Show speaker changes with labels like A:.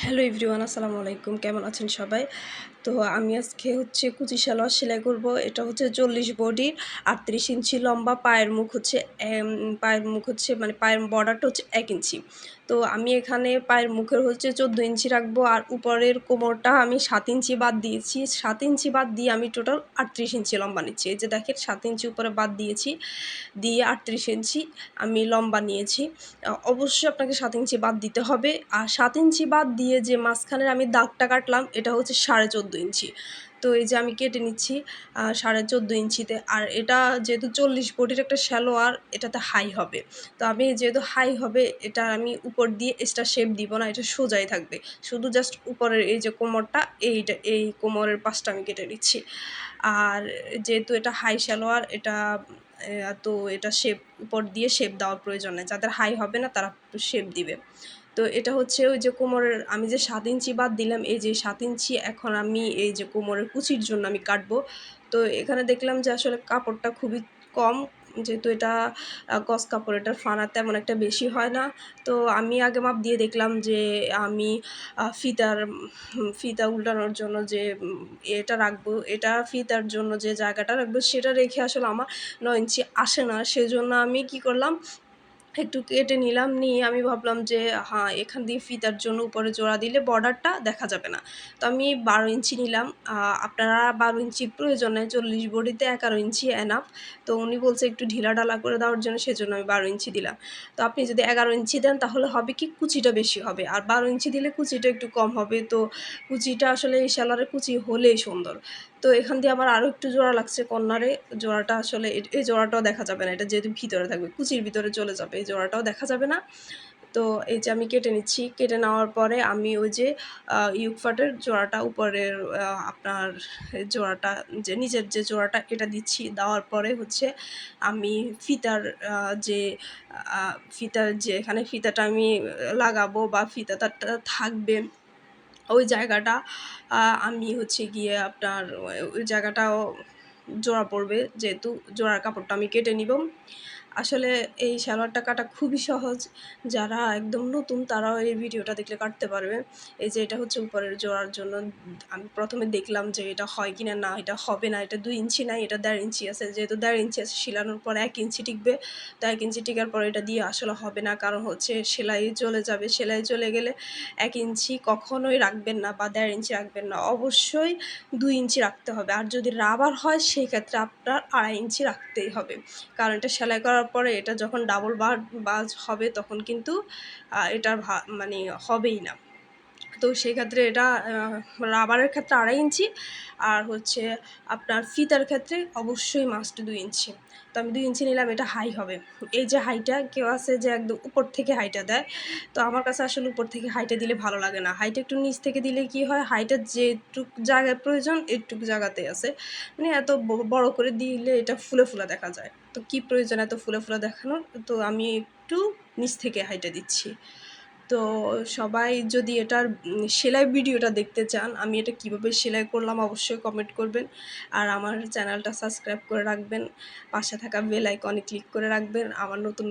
A: Hello everyone, আসসালামু আলাইকুম। কেমন আছেন সবাই? তো আমি আজকে কুচি সালোয়ার সেলাই করব। এটা হচ্ছে 40 বডির, 38 ইঞ্চি লম্বা, পায়ের মুখ হচ্ছে মানে পায়ের বর্ডারটা হচ্ছে 1 ইঞ্চি। তো আমি এখানে পায়ের মুখের হচ্ছে 14 ইঞ্চি রাখবো, আর উপরের কোমরটা আমি 7 ইঞ্চি বাদ দিয়েছি। 7 ইঞ্চি বাদ দিয়ে আমি টোটাল 38 ইঞ্চি লম্বা নিচ্ছি। এই যে দেখেন, 7 ইঞ্চি উপরে বাদ দিয়েছি, দিয়ে 38 ইঞ্চি আমি লম্বা নিয়েছি। অবশ্যই আপনাকে 7 ইঞ্চি বাদ দিতে হবে। আর 7 ইঞ্চি বাদ দিয়ে যে মাঝখানের আমি দাগটা কাটলাম, এটা হচ্ছে 14.5 ইঞ্চি। তো এই যে আমি কেটে নিচ্ছি 14.5 ইঞ্চিতে। আর এটা যেহেতু 40 বডির একটা সালোয়ার, এটাতে হাই হবে। তো আমি যেহেতু হাই হবে, এটা আমি উপর দিয়ে এক্সট্রা শেপ দিব না, এটা সোজাই থাকবে। শুধু জাস্ট উপরের এই যে কোমরটা, এই কোমরের পাশটা আমি কেটে নিচ্ছি। আর যেহেতু এটা হাই সালোয়ার, তো এটা উপর দিয়ে শেপ দেওয়ার প্রয়োজন নেই। যাদের হাই হবে না তারা শেপ দিবে। তো এটা হচ্ছে ওই যে কোমরের আমি যে 7 ইঞ্চি বাদ দিলাম, এই যে 7 ইঞ্চি এখন আমি এই যে কোমরের কুচির জন্য আমি কাটবো। তো এখানে দেখলাম যে আসলে কাপড়টা খুবই কম, যেহেতু এটা গজ কাপড়, এটার ফানা তেমন একটা বেশি হয় না। তো আমি আগে মাপ দিয়ে দেখলাম যে আমি ফিতা উল্টানোর জন্য যে এটা রাখবো, এটা ফিতার জন্য যে জায়গাটা রাখবো সেটা রেখে আসলে আমার 9 ইঞ্চি আসে না। সেজন্য আমি কি করলাম, একটু কেটে নিলাম, নিয়ে আমি ভাবলাম যে হ্যাঁ, এখান দিয়ে ফিতার জন্য উপরে জোড়া দিলে বর্ডারটা দেখা যাবে না। তো আমি 12 ইঞ্চি নিলাম। আপনারা 12 ইঞ্চি প্রয়োজন নেই, 40 বডিতে 11 ইঞ্চি এনাফ। তো উনি বলছে একটু ঢিলাঢালা করে দেওয়ার জন্য, সেজন্য আমি 12 ইঞ্চি দিলাম। তো আপনি যদি 11 ইঞ্চি দেন তাহলে হবে কি, কুচিটা বেশি হবে, আর 12 ইঞ্চি দিলে কুচিটা একটু কম হবে। তো কুচিটা আসলে এই সালোয়ারের কুচি হলেই সুন্দর। তো এখান দিয়ে আমার আরও একটু জোড়া লাগছে কর্নারে। জোড়াটা আসলে এই জোড়াটাও দেখা যাবে না, এটা যেহেতু ভিতরে থাকবে, কুচির ভিতরে চলে যাবে, এই জোড়াটাও দেখা যাবে না। তো এই যে আমি কেটে নিচ্ছি। কেটে নেওয়ার পরে আমি ওই যে ইউকফাটের জোড়াটা, উপরের আপনার জোড়াটা, যে নিচের যে জোড়াটা, এটা দিচ্ছি। দেওয়ার পরে হচ্ছে আমি ফিতার যে এখানে ফিতাটা আমি লাগাবো বা ফিতাটা থাকবে, ওই জায়গাটা আমি হচ্ছে গিয়ে আপনার ওই জায়গাটাও জোড়া পড়বে, যেহেতু জোড়ার কাপড়টা আমি কেটে নিব। আসলে এই সালোয়ারটা কাটা খুবই সহজ। যারা একদম নতুন তারাও এই ভিডিওটা দেখলে কাটতে পারবে। এই যে এটা হচ্ছে উপরের জোড়ার জন্য। আমি প্রথমে দেখলাম যে এটা হয় কিনা, না এটা হবে না। এটা 2 ইঞ্চি নাই, এটা 1.5 ইঞ্চি আছে। যেহেতু 1.5 ইঞ্চি আছে, সেলানোর পর 1 ইঞ্চি টিকবে। তো 1 ইঞ্চি টিকার পর এটা দিয়ে আসলে হবে না, কারণ হচ্ছে সেলাই চলে যাবে। সেলাই চলে গেলে 1 ইঞ্চি কখনোই রাখবেন না, বা 1.5 ইঞ্চি রাখবেন না। অবশ্যই 2 ইঞ্চি রাখতে হবে। আর যদি রাবার হয়, সেক্ষেত্রে আপনার 2.5 ইঞ্চি রাখতেই হবে। কারণ এটা সেলাই করার পরে এটা যখন ডাবল বাজ হবে, তখন কিন্তু এটার মানে হবেই না। তো সেক্ষেত্রে এটা রাবারের ক্ষেত্রে 2.5 ইঞ্চি, আর হচ্ছে আপনার ফিতার ক্ষেত্রে অবশ্যই মাস্ট 2 ইঞ্চি। তো আমি 2 ইঞ্চি নিলাম, এটা হাই হবে। এই যে হাইটা, কেউ আছে যে একদম উপর থেকে হাইটা দেয়, তো আমার কাছে আসলে উপর থেকে হাইটা দিলে ভালো লাগে না। হাইটা একটু নিচ থেকে দিলে কি হয়, হাইটা যেটুক জায়গায় প্রয়োজন এইটুকু জায়গাতেই আছে। মানে এত বড় করে দিলে এটা ফুলে ফুলে দেখা যায়। তো কি প্রয়োজন এত ফুলে ফুলে দেখানোর? তো আমি একটু নিচ থেকে হাইটা দিচ্ছি। তো সবাই যদি এটার সেলাই ভিডিওটা দেখতে চান, আমি এটা কিভাবে সেলাই করলাম, অবশ্যই কমেন্ট করবেন। আর আমার চ্যানেলটা সাবস্ক্রাইব করে রাখবেন, পাশে থাকা বেল আইকনে ক্লিক করে রাখবেন। আমার নতুন